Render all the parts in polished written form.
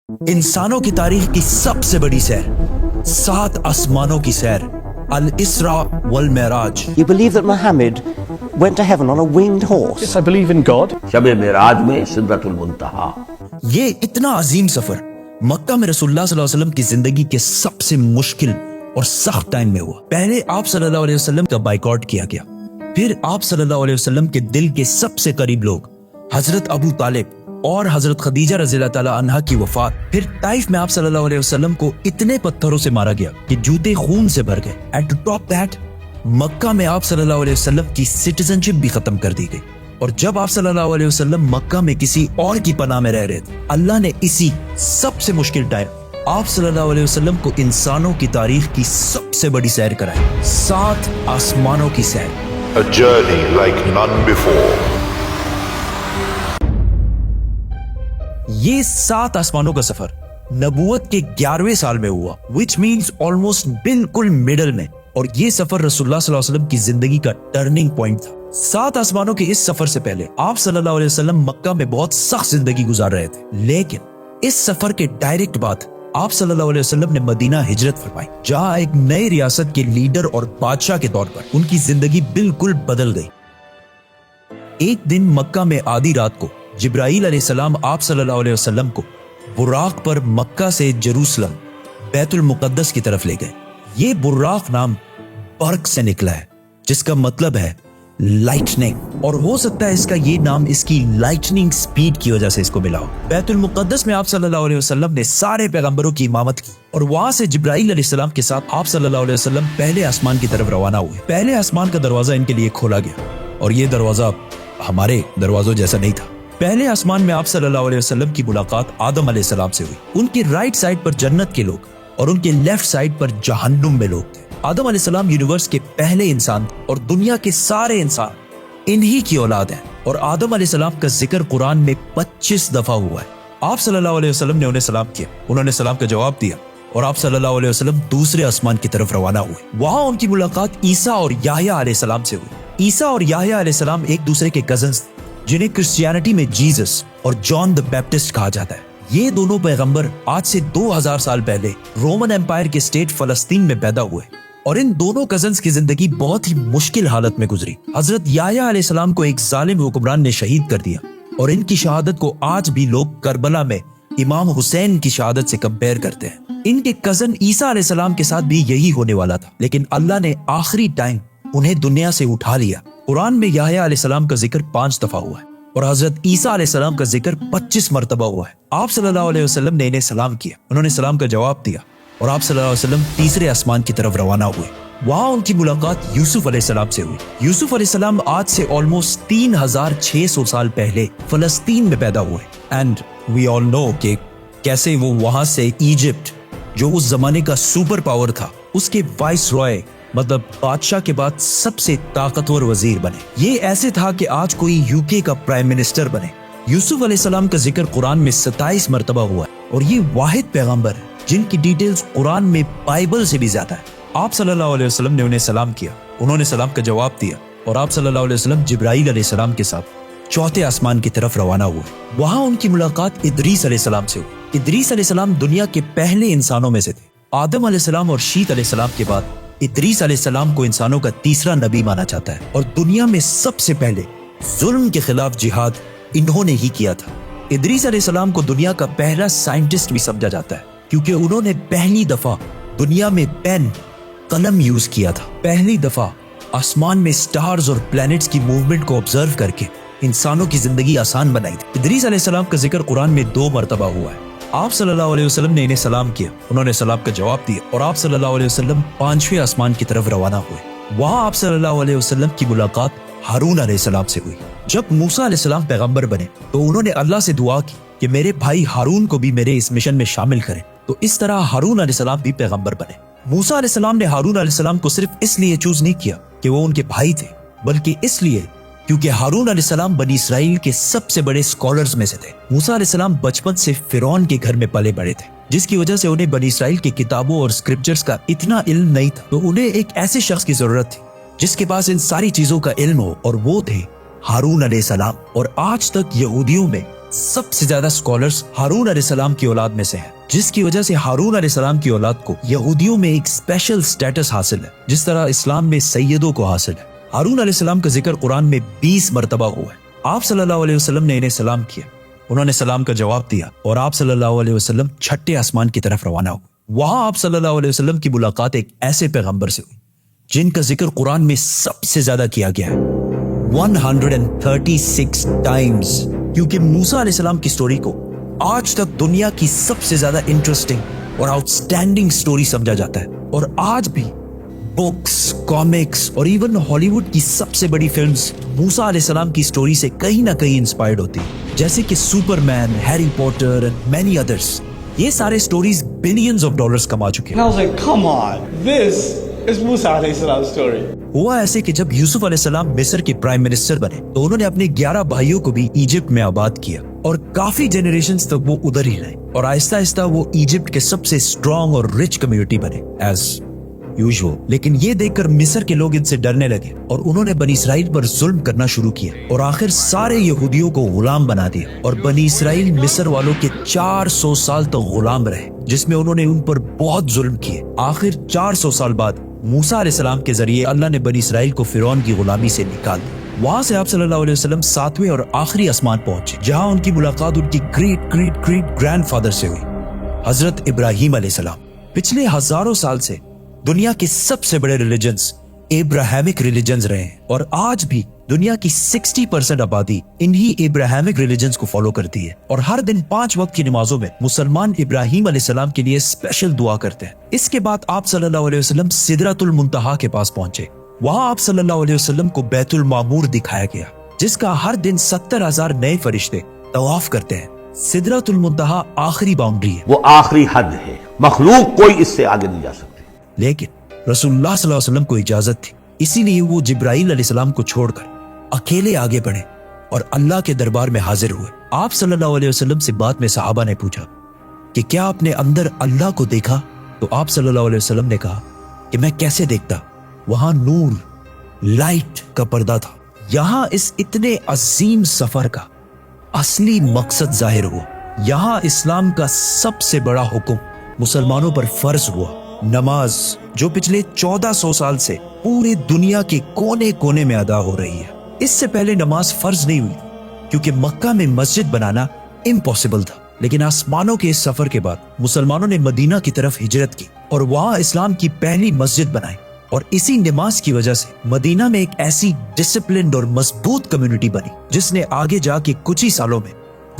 इंसानों की तारीख की सबसे बड़ी सैर, 7 आसमानों की सैर, अल इसरा वल Meraj. You believe that Muhammad went to heaven on a winged horse? Yes, I believe in God. शब मेराज में सिदरतुल मुंतहा। ये इतना अजीम सफर मक्का में रसूलुल्लाह सल्लल्लाहु अलैहि वसल्लम की जिंदगी के सबसे मुश्किल और सख्त टाइम में हुआ। पहले आप सल्लल्लाहु अलैहि वसल्लम का बाइकआउट किया गया, फिर आप सल्लल्लाहु अलैहि वसल्लम के दिल के सबसे करीब लोग हजरत अबू तालिब और हजरत खदीजा रज़ियल्लाहु ताला अन्हा की वफात, फिर ताइफ में आप सल्लल्लाहु अलैहि वसल्लम को इतने पत्थरों से मारा गया कि जूते खून से भर गए। एंड टू टॉप दैट, मक्का में आप सल्लल्लाहु अलैहि वसल्लम की सिटीजनशिप भी खत्म कर दी गई। और जब आप सल्लल्लाहु अलैहि वसल्लम मक्का में किसी और की पनाह में रह रहे थे, अल्लाह ने इसी सबसे मुश्किल टाइम आप सल्लल्लाहु अलैहि वसल्लम को इंसानों की तारीख की सबसे बड़ी सैर कराई, 7 आसमानों की सैर। A journey like none before. ये 7 आसमानों का सफर नबूवत के 11वें साल में हुआ, विच मीन्स ऑलमोस्ट बिल्कुल मिडल में। और ये सफर रसूलुल्लाह सल्लल्लाहु अलैहि वसल्लम की जिंदगी का टर्निंग पॉइंट था। 7 आसमानों के इस सफर से पहले आप सल्लल्लाहु अलैहि वसल्लम मक्का में बहुत सख्त जिंदगी गुजार रहे थे, लेकिन इस सफर के डायरेक्ट बाद आप सल्लल्लाहु अलैहि वसल्लम ने मदीना हिजरत फरमाई, जहां एक नई रियासत के लीडर और बादशाह के तौर पर उनकी जिंदगी बिल्कुल बदल गई। एक दिन मक्का में आधी रात को जिब्राईल अलैहिस्सलाम आप सल्लल्लाहु अलैहि वसल्लम को बुर्राक पर मक्का से जेरूसलम बैतुल मुकद्दस की तरफ ले गए। ये बुर्राक नाम बर्क से निकला है, जिसका मतलब है लाइटनिंग, और हो सकता है इसका ये नाम इसकी लाइटनिंग स्पीड की वजह से इसको मिला हो। बैतुल मुकद्दस में आप सल्लल्लाहु अलैहि वसल्लम ने सारे पैगंबरों की इमामत की, और वहां से जिब्राईल अलैहिस्सलाम के साथ आप सल्लल्लाहु अलैहि वसल्लम पहले आसमान की तरफ रवाना हुए। पहले आसमान का दरवाजा इनके लिए खोला गया, और ये दरवाजा हमारे दरवाजों जैसा नहीं था। पहले आसमान में आप सल्लल्लाहु अलैहि वसल्लम की मुलाकात आदम अलैहिस्सलाम से हुई। उनके राइट साइड पर जन्नत के लोग और उनके लेफ्ट साइड पर जहन्नुम में लोग थे। आदम अलैहिस्सलाम यूनिवर्स के पहले इंसान और दुनिया के सारे इंसान इन्हीं की औलाद हैं, और आदम अलैहिस्सलाम का जिक्र कुरान में 25 दफा हुआ है। आप सल्लल्लाहु अलैहि वसल्लम ने उन्हें सलाम किया, उन्होंने सलाम का जवाब दिया, और आप सल्लल्लाहु अलैहि वसल्लम दूसरे आसमान की तरफ रवाना हुए। वहां उनकी मुलाकात ईसा और याह्या अलैहिस्सलाम से हुई। ईसा और याह्या अलैहिस्सलाम एक दूसरे के कजन्स थे, जिन्हें क्रिश्चियनिटी में जीसस और जॉन द बैप्टिस्ट कहा जाता है। ये दोनों पैगंबर आज से 2000 साल पहले रोमन एम्पायर के स्टेट फलस्तीन में पैदा हुए, और इन दोनों कजन्स की जिंदगी बहुत ही मुश्किल हालत में गुजरी। हजरत याह्या अलैहिस्सलाम को एक जालिम हुक्मरान ने शहीद कर दिया, और इनकी शहादत को आज भी लोग करबला में इमाम हुसैन की शहादत से कंपेयर करते हैं। इनके कजन ईसा अलैहिस्सलाम के साथ भी यही होने वाला था, लेकिन अल्लाह ने आखिरी टाइम उन्हें दुनिया से उठा लिया। कुरान में याह्या अलैहिस्सलाम का जिक्र 5 दफा हुआ है, और हजरत ईसा अलैहिस्सलाम का जिक्र 25 मरतबा हुआ है। आप सल्लल्लाहु अलैहि वसल्लम ने इन्हें सलाम किया, उन्होंने सलाम का जवाब दिया, और आप सल्लल्लाहु अलैहि वसल्लम तीसरे आसमान की तरफ रवाना हुए। वहां उनकी मुलाकात यूसुफ अलैहिस्सलाम से हुई। यूसुफ अलैहिस्सलाम आज से ऑलमोस्ट 3600 साल पहले फलस्तीन में पैदा हुए, एंड वी ऑल नो कि कैसे वो वहां से इजिप्ट, जो उस जमाने का सुपर पावर था, उसके वाइस रॉय मतलब बादशाह के बाद सबसे ताकतवर वजीर बने। ये ऐसे था कि आज कोई यूके का प्राइम मिनिस्टर बने। यूसुफ अलैहिस्सलाम का जिक्र कुरान में 27 मरतबा हुआ है, और ये वाहिद पैगंबर है जिनकी डिटेल्स कुरान में बाइबल से भी ज्यादा है। आप सल्लल्लाहु अलैहि वसल्लम ने उन्हें सलाम किया, उन्होंने सलाम का जवाब दिया, और आप सल्लल्लाहु अलैहि वसल्लम जिब्राईल अलैहिस्सलाम के साथ चौथे आसमान की तरफ रवाना हुए। वहां उनकी मुलाकात इदरीस अलैहिस्सलाम से हुई। इदरीस अलैहिस्सलाम दुनिया के पहले इंसानों में से थे। आदम अलैहिस्सलाम और शीत अलैहिस्सलाम के बाद इदरीस अलैहिस्सलाम को इंसानों का तीसरा नबी माना जाता है, और दुनिया में सबसे पहले जुल्म के खिलाफ जिहाद इन्होंने ही किया था। इदरीस अलैहिस्सलाम को दुनिया का पहला साइंटिस्ट भी समझा जाता है, क्योंकि उन्होंने पहली दफा दुनिया में पेन कलम यूज किया था। पहली दफा आसमान में स्टार्स और प्लैनेट्स की मूवमेंट को ऑब्जर्व करके इंसानों की जिंदगी आसान बनाई थी। इदरीस अलैहिस्सलाम का जिक्र कुरान में 2 मरतबा हुआ है। आप सल्लल्लाहु अलैहि वसल्लम ने इन्हें सलाम किया, उन्होंने सलाम का जवाब दिया, और आप सल्लल्लाहु अलैहि वसल्लम 5वें आसमान की तरफ रवाना हुए। वहां आप सल्लल्लाहु अलैहि वसल्लम की मुलाकात हारून अलैहिस्सलाम से हुई। जब मूसा अलैहिस्सलाम पैगंबर बने, तो उन्होंने अल्लाह से दुआ की कि मेरे भाई हारून को भी मेरे इस मिशन में शामिल करें। तो इस तरह हारून अलैहिस्सलाम भी पैगंबर बने। मूसा अलैहिस्सलाम ने हारून अलैहिस्सलाम को सिर्फ इसलिए चूज नहीं किया कि वो उनके भाई थे, बल्कि इसलिए क्योंकि हारून अलैहिस्सलाम बनी इसराइल के सबसे बड़े स्कॉलर्स में से थे। मूसा अलैहिस्सलाम बचपन से फिरौन के घर में पले बड़े थे, जिसकी वजह से उन्हें बनी इसराइल की किताबों और स्क्रिप्चर्स का इतना इल्म नहीं था। तो उन्हें एक ऐसे शख्स की जरूरत थी जिसके पास इन सारी चीजों का इल्म हो, और वो थे हारून अलैहिस्सलाम। और आज तक यहूदियों में सबसे ज्यादा स्कॉलर्स हारून अलैहिस्सलाम की औलाद में से हैं, जिसकी वजह से हारून अलैहिस्सलाम की औलाद को यहूदियों में एक स्पेशल स्टेटस हासिल है, जिस तरह इस्लाम में सैयदों को हासिल है। हारून अलैहिस्सलाम का जिक्र कुरान में 20 मरतबा हुआ है। आप सल्लल्लाहु अलैहि वसल्लम ने इन्हें सलाम किया, उन्होंने सलाम का जवाब दिया और आप सल्लल्लाहु अलैहि वसल्लम छठे आसमान की तरफ रवाना हुए। वहां आप सल्लल्लाहु अलैहि वसल्लम की मुलाकात एक ऐसे पैगंबर से हुई जिनका जिक्र कुरान में सबसे ज्यादा किया गया है, 136 टाइम्स, क्योंकि मूसा अलैहिस्सलाम की स्टोरी को आज तक दुनिया की सबसे ज्यादा इंटरेस्टिंग और आउटस्टैंडिंग स्टोरी समझा जाता है। और आज भी बुक्स, कॉमिक्स और इवन हॉलीवुड की सबसे बड़ी फिल्म्स मूसा अलैहिस्सलाम की स्टोरी से कहीं ना कहीं इंस्पायर्ड होती है, जैसे कि Superman, Harry Potter and many others. ये सारे स्टोरीज बिलियंस ऑफ डॉलर्स कमा चुके हैं। And I was like, come on, this is Musa alayhi salam's story. हुआ ऐसे कि जब यूसुफ अलैहिस्सलाम मिस्र के प्राइम मिनिस्टर बने तो उन्होंने अपने 11 भाइयों को भी इजिप्ट में आबाद किया और काफी जनरेशंस तक वो उधर ही रहे और आहिस्ता आहिस्ता वो इजिप्ट के सबसे स्ट्रॉन्ग और रिच कम्युनिटी बने एज यूजुअल। लेकिन ये देखकर मिस्र के लोग इनसे डरने लगे और उन्होंने बनी इसराइल पर जुल्म करना शुरू किया और आखिर सारे यहूदियों को गुलाम बना दिया और बनी इसराइल मिस्र वालों के 400 साल तक गुलाम रहे, जिसमें उन्होंने उन पर बहुत जुल्म किए। आखिर 400 साल बाद मूसा अलैहिस्सलाम के जरिए अल्लाह ने बनी इसराइल को फिरौन की गुलामी से निकाल दिया। वहां से आप सल्लल्लाहु अलैहि वसल्लम 7वें और आखिरी आसमान पहुंचे, जहां उनकी मुलाकात उनकी ग्रेट ग्रेट ग्रेट ग्रैंडफादर से हुई, हजरत इब्राहिम अलैहिस्सलाम। पिछले हजारों साल से दुनिया के सबसे बड़े रिलीजन्स एब्राहमिक रिलीजन्स रहे हैं और आज भी दुनिया की 60% आबादी इन्हीं एब्राहमिक रिलीजन्स को फॉलो करती है। और हर दिन 5 वक्त की नमाजों में मुसलमान इब्राहिम अलैहिस्सलाम के लिए स्पेशल दुआ करते हैं। इसके बाद आप सल्लल्लाहु अलैहि वसल्लम सिदरतुल मुंतहा के पास पहुंचे। वहां आप सल्लल्लाहु अलैहि वसल्लम को बैतुल मामूर दिखाया गया, जिसका हर दिन 70,000 नए फरिश्ते तवाफ करते हैं। सिदरतुल मुंतहा आखिरी बाउंड्री है, वो आखिरी हद है, मखलूक कोई इससे आगे नहीं जा सकती। लेकिन रसूलुल्लाह सल्लल्लाहु अलैहि वसल्लम को इजाजत थी, इसीलिए वो जिब्राइल अलैहिस्सलाम को छोड़कर अकेले आगे बढ़े और अल्लाह के दरबार में हाजिर हुए। आप सल्लल्लाहु अलैहि वसल्लम से बाद में सहाबा ने पूछा कि क्या आपने अंदर अल्लाह को देखा? तो आप सल्लल्लाहु अलैहि वसल्लम ने कहा कि मैं कैसे देखता, वहां नूर, लाइट का पर्दा था। यहां इस इतने अजीम सफर का असली मकसद जाहिर हुआ। यहां इस्लाम का सबसे बड़ा हुक्म मुसलमानों पर फर्ज हुआ, नमाज, जो पिछले 1400 साल से पूरे दुनिया के कोने कोने में अदा हो रही है। इससे पहले नमाज फर्ज नहीं हुई क्योंकि मक्का में मस्जिद बनाना इम्पॉसिबल था, लेकिन आसमानों के इस सफर के बाद मुसलमानों ने मदीना की तरफ हिजरत की और वहां इस्लाम की पहली मस्जिद बनाई और इसी नमाज की वजह से मदीना में एक ऐसी डिसिप्लिन्ड और मजबूत कम्युनिटी बनी जिसने आगे जाके कुछ ही सालों में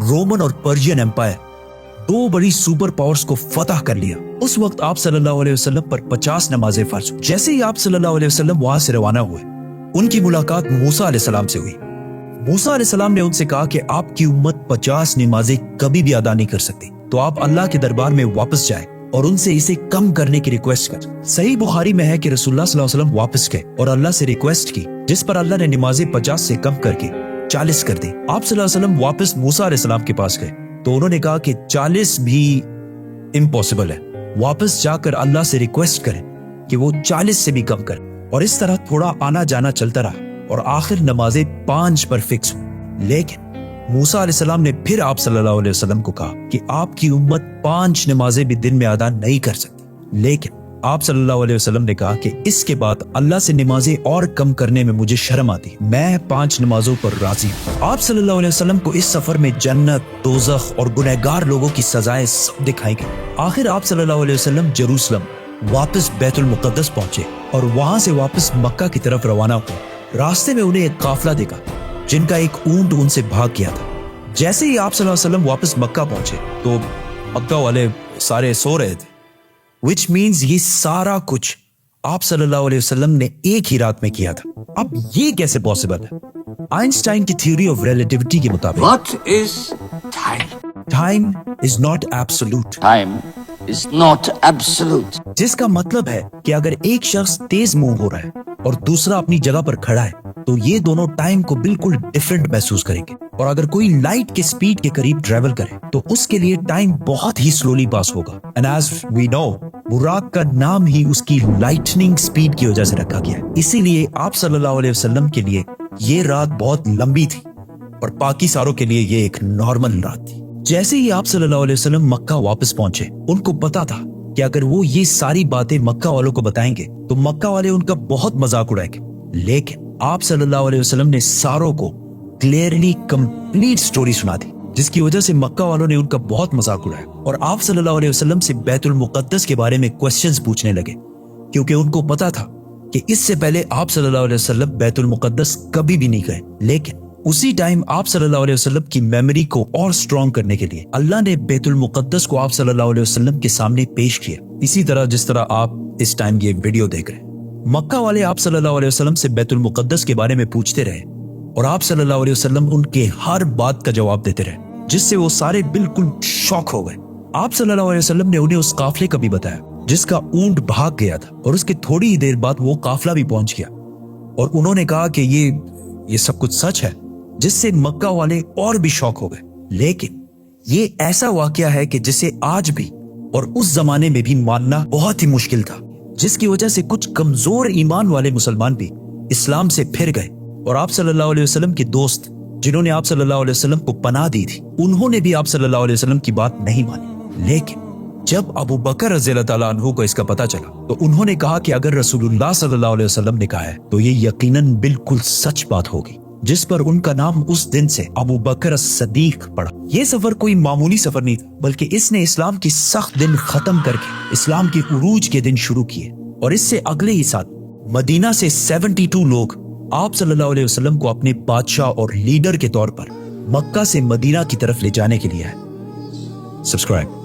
रोमन और पर्शियन एम्पायर, 2 बड़ी सुपर पावर्स को फतह कर लिया। उस वक्त आप सल्लल्लाहु अलैहि वसल्लम पर 50 नमाजें फर्ज हुई। जैसे ही आप सल्लल्लाहु अलैहि वसल्लम वहां से रवाना हुए, उनकी मुलाकात मूसा अलैहिस्सलाम से हुई। मूसा अलैहिस्सलाम ने उनसे कहा कि आपकी उम्मत 50 नमाजें कभी भी अदा नहीं कर सकती, तो आप अल्लाह के दरबार में वापस जाएं और उनसे इसे कम करने की रिक्वेस्ट कर। सही बुखारी में है कि रसूलुल्लाह सल्लल्लाहु अलैहि वसल्लम वापस गए और अल्लाह से रिक्वेस्ट की, जिस पर अल्लाह ने नमाजें 50 से कम करके 40 कर दी। आप सल्लल्लाहु अलैहि वसल्लम वापस मूसा अलैहिस्सलाम के पास गए तो उन्होंने कहा कि 40 भी इम्पॉसिबल है, वापस जाकर अल्लाह से रिक्वेस्ट करें कि वो 40 से भी कम करें। और इस तरह थोड़ा आना जाना चलता रहा और आखिर नमाजें 5 पर फिक्स हुई। लेकिन मूसा अलैहिस्सलाम ने फिर आप सल्लल्लाहु अलैहि वसल्लम को कहा कि आपकी उम्मत 5 नमाजें भी दिन में अदा नहीं कर सकती। लेकिन आप सल्लल्लाहु अलैहि वसल्लम ने कहा कि इसके बाद अल्लाह से नमाजें और कम करने में मुझे शर्म आती, मैं 5 नमाजों पर राजी हूँ। आप सल्लल्लाहु अलैहि वसल्लम को इस सफर में जन्नत, दोज़ख और गुनहगार लोगों की सजाएं सब दिखाई गई। आखिर आप सल्लल्लाहु अलैहि वसल्लम जेरूसलम वापस बैतुल मुक़द्दस पहुंचे और वहां से वापस मक्का की तरफ रवाना हुए। रास्ते में उन्हें एक काफिला देखा जिनका एक ऊंट उनसे भाग गया था। जैसे ही आप सल्लल्लाहु अलैहि वसल्लम वापस मक्का पहुंचे तो मक्का वाले सारे सो रहे थे, विच मीन्स ये सारा कुछ आप सल्लल्लाहु अलैहि वसल्लम ने एक ही रात में किया था। अब ये कैसे पॉसिबल है? आइंस्टाइन की थ्योरी ऑफ रिलेटिविटी के मुताबिक What is time? Time is not absolute, Time is not absolute. जिसका मतलब है कि अगर एक शख्स तेज मूव हो रहा है और दूसरा अपनी जगह पर खड़ा है तो ये दोनों टाइम को बिल्कुल डिफरेंट महसूस करेंगे। और अगर कोई लाइट के स्पीड के करीब ट्रेवल करे तो उसके लिए टाइम बहुत ही स्लोली पास होगा। एंड एज वी नो, बुराक का नाम ही उसकी लाइटनिंग स्पीड की वजह से रखा गया है। इसीलिए आप सल्लल्लाहु अलैहि वसल्लम के लिए ये रात बहुत लंबी थी और बाकी सारों के लिए ये एक नॉर्मल रात थी। जैसे ही आप सल्लल्लाहु अलैहि वसल्लम मक्का वापस पहुंचे, उनको पता था कि अगर वो ये सारी बातें मक्का वालों को बताएंगे तो मक्का वाले उनका बहुत मजाक उड़ाएंगे। लेकिन आप सल्लल्लाहु अलैहि वसल्लम ने सारों को क्लियरली कंप्लीट स्टोरी सुना दी, जिसकी वजह से मक्का वालों ने उनका बहुत मजाक उड़ाया और आप सल्लल्लाहु अलैहि वसल्लम से बैतुल मुकद्दस के बारे में क्वेश्चंस पूछने लगे, क्योंकि उनको पता था कि इससे पहले आप सल्लल्लाहु अलैहि वसल्लम बैतुल मुकद्दस कभी भी नहीं गए। लेकिन उसी टाइम आप सल्लल्लाहु अलैहि वसल्लम की मेमोरी को और स्ट्रॉन्ग करने के लिए अल्लाह ने बैतुल मुकद्दस को आप सल्लल्लाहु अलैहि वसल्लम के सामने पेश किया, इसी तरह जिस तरह आप इस टाइम ये वीडियो देख रहे हैं। मक्का वाले आप सल्लल्लाहु अलैहि वसल्लम से बैतुल मुकद्दस के बारे में पूछते रहे और आप सल्लल्लाहु अलैहि वसल्लम उनके हर बात का जवाब देते रहे, जिससे वो सारे बिल्कुल शॉक हो गए। आप सल्लल्लाहु अलैहि वसल्लम ने उन्हें उस काफले का भी बताया जिसका ऊंट भाग गया था और उसके थोड़ी ही देर बाद वो काफला भी पहुंच गया, और उन्होंने कहा कि ये सब कुछ सच है, जिससे मक्का वाले और भी शॉक हो गए। लेकिन ये ऐसा वाकया है कि जिसे आज भी और उस जमाने में भी मानना बहुत ही मुश्किल था, जिसकी वजह से कुछ कमजोर ईमान वाले मुसलमान भी इस्लाम से फिर गए और आप सल्लल्लाहु अलैहि वसल्लम के दोस्त जिन्होंने आप सल्लल्लाहु अलैहि वसल्लम को पनाह दी थी, उन्होंने भी आप सल्लल्लाहु अलैहि वसल्लम की बात नहीं मानी। लेकिन जब अबू बकर रज़ियल्लाहु ताला अन्हु को इसका पता चला तो उन्होंने कहा कि अगर रसूलुल्लाह सल्लल्लाहु अलैहि वसल्लम ने कहा है तो ये यकीनन बिल्कुल सच बात होगी, जिस पर उनका नाम उस दिन से अबू बकर as-सदीक पड़ा। ये सफर कोई मामूली सफर नहीं था, बल्कि इसने इस्लाम की सख्त दिन खत्म करके इस्लाम के उरूज के दिन शुरू किए, और इससे अगले ही साल मदीना से 72 लोग आप सल्लल्लाहु अलैहि वसल्लम को अपने बादशाह और लीडर के तौर पर मक्का से मदीना की तरफ ले जाने के लिए आए। सब्सक्राइब।